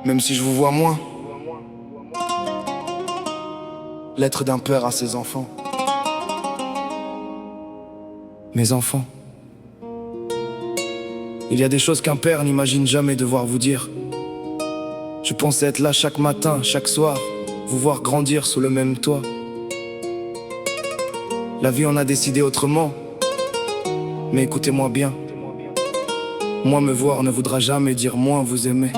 même si je vous vois moins. Lettre d'un père à ses enfants. Mes enfants, il y a des choses qu'un père n'imagine jamais devoir vous dire. Je pensais être là chaque matin, chaque soir, vous voir grandir sous le même toit. La vie en a décidé autrement, mais écoutez-moi bien. Moi me voir ne voudra jamais dire moins vous aimer.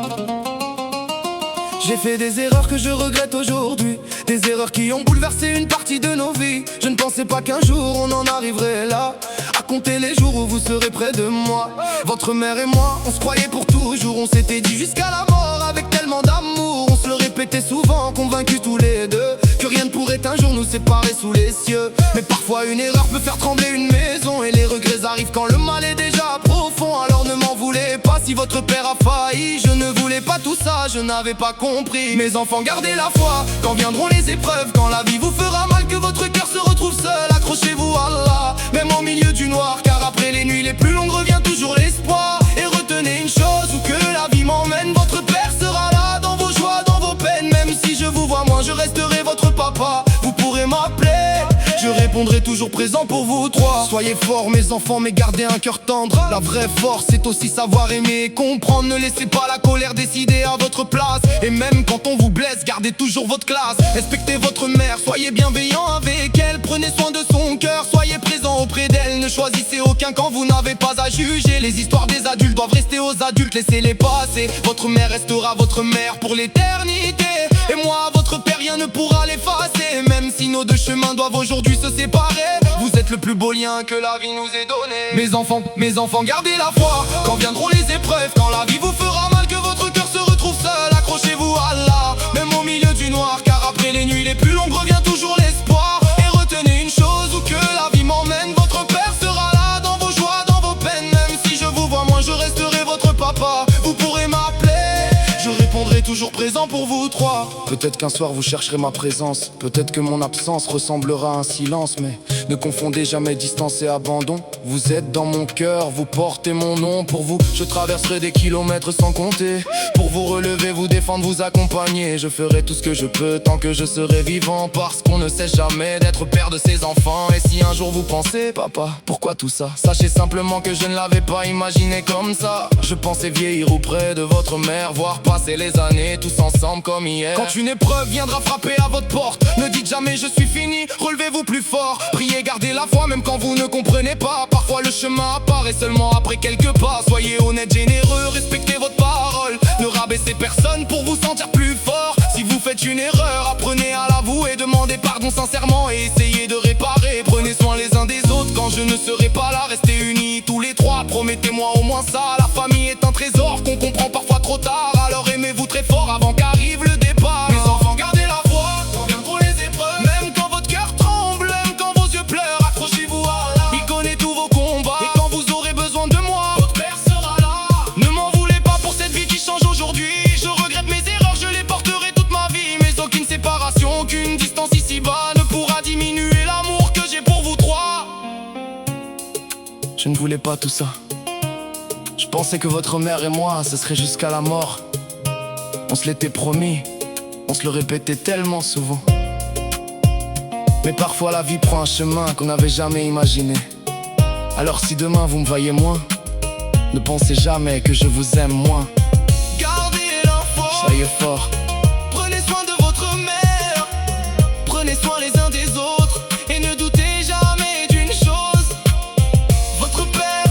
J'ai fait des erreurs que je regrette aujourd'hui, des erreurs qui ont bouleversé une partie de nos vies. Je ne pensais pas qu'un jour on en arriverait là, à compter les jours où vous serez près de moi. Votre mère et moi, on se croyait pour toujours, on s'était dit jusqu'à la mort avec tellement d'amour. On se le répétait souvent, convaincus tous les deux, que rien ne pourrait un jour nous séparer sous les cieux. Mais parfois une erreur peut faire trembler une maison, et les regrets arrivent quand le mal est déjà profond. Alors ne m'en voulez pas si votre père a failli, je ne voulais pas tout ça, je n'avais pas compris. Mes enfants, gardez la foi, quand viendront les épreuves, quand la vie vous fera mal, que votre cœur se retrouve seul. Accrochez-vous à Allah, même au milieu du noir, car après les nuits les plus longues revient toujours l'espoir. Et retenez une chose, où que la vie m'emmène, votre père sera là dans vos joies, dans vos peines. Même si je vous vois moins, je resterai votre papa. Vous pourrez m'appeler, je répondrai toujours présent pour vous trois. Soyez forts mes enfants, mais gardez un cœur tendre. La vraie force c'est aussi savoir aimer et comprendre. Ne laissez pas la colère décider à votre place. Et même quand on vous blesse, gardez toujours votre classe. Respectez votre mère, soyez bienveillant avec elle. Prenez soin de son cœur, soyez présent auprès d'elle. Ne choisissez aucun quand vous n'avez pas à juger. Les histoires des adultes doivent rester aux adultes, laissez-les passer. Votre mère restera votre mère pour l'éternité, et moi votre père rien ne pourra l'effacer. Même si nos deux chemins doivent aujourd'hui se séparer, vous êtes le plus beau lien que la vie nous ait donné. Mes enfants, gardez la foi, quand viendront les épreuves, quand la vie vous fera mal, que votre cœur se retrouve seul. Accrochez-vous à Allah, même au milieu du noir, car après les nuits les plus longues revient toujours l'espoir. Et retenez une chose, où que la vie m'emmène, votre père sera là dans vos joies, dans vos peines. Même si je vous vois moins, je resterai votre papa. Vous pourrez m'appeler, je répondrai toujours présent pour vous trois. Peut-être qu'un soir vous chercherez ma présence, peut-être que mon absence ressemblera à un silence, mais ne confondez jamais distance et abandon. Vous êtes dans mon cœur, vous portez mon nom. Pour vous, je traverserai des kilomètres sans compter, pour vous relever, vous défendre, vous accompagner. Je ferai tout ce que je peux tant que je serai vivant, parce qu'on ne sait jamais d'être père de ses enfants. Et si un jour vous pensez, papa, pourquoi tout ça? Sachez simplement que je ne l'avais pas imaginé comme ça. Je pensais vieillir auprès de votre mère, voir passer les années tous ensemble comme hier. Quand une épreuve viendra frapper à votre porte, ne dites jamais je suis fini, relevez-vous plus fort. Priez, gardez la foi même quand vous ne comprenez pas. Parfois le chemin apparaît seulement après quelques pas. Soyez honnête, généreux, respectez votre parole. Ne rabaissez personne pour vous sentir plus fort. Si vous faites une erreur, apprenez à l'avouer, demandez pardon sincèrement et essayez de réparer. Prenez soin les uns des autres quand je ne serai pas là. Restez unis tous les trois, promettez-moi au moins ça. La famille est un trésor qu'on comprend parfois trop tard. Alors aimez-vous très fort avant qu'arrive le départ. Mes enfants, gardez la foi, quand viendront les épreuves, même quand votre cœur tremble, même quand vos yeux pleurent. Accrochez-vous à Allah, il connaît tous vos combats. Et quand vous aurez besoin de moi, votre père sera là. Ne m'en voulez pas pour cette vie qui change aujourd'hui. Je regrette mes erreurs, je les porterai toute ma vie. Mais aucune séparation, aucune distance ici-bas ne pourra diminuer l'amour que j'ai pour vous trois. Je ne voulais pas tout ça. Je pensais que votre mère et moi, ce serait jusqu'à la mort. On se l'était promis, on se le répétait tellement souvent. Mais parfois la vie prend un chemin qu'on n'avait jamais imaginé. Alors si demain vous me voyez moins, ne pensez jamais que je vous aime moins. Gardez la foi, soyez forts. Prenez soin de votre mère, prenez soin les uns des autres. Et ne doutez jamais d'une chose, votre père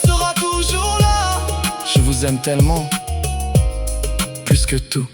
sera toujours là. Je vous aime tellement, plus que tout.